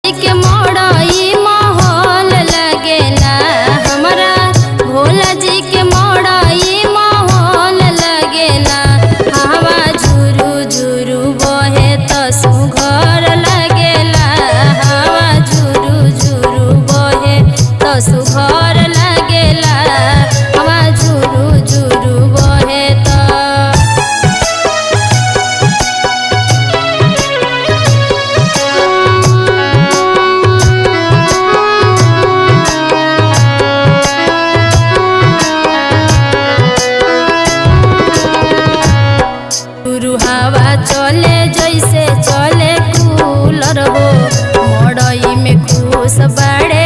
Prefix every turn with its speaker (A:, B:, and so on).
A: जी के मड़ई माहौल लगेला, हमरा भोला जी के मड़ई माहौल लगेला। हवा झुरु झुरु बहे त सुघर लगेला, हवा झुरु झुरु बहे त सुघर लगेला, हवा झुरु झुरु बहे त। हवा चले जैसे चले कूलर हो, मड़ई में खुश बड़े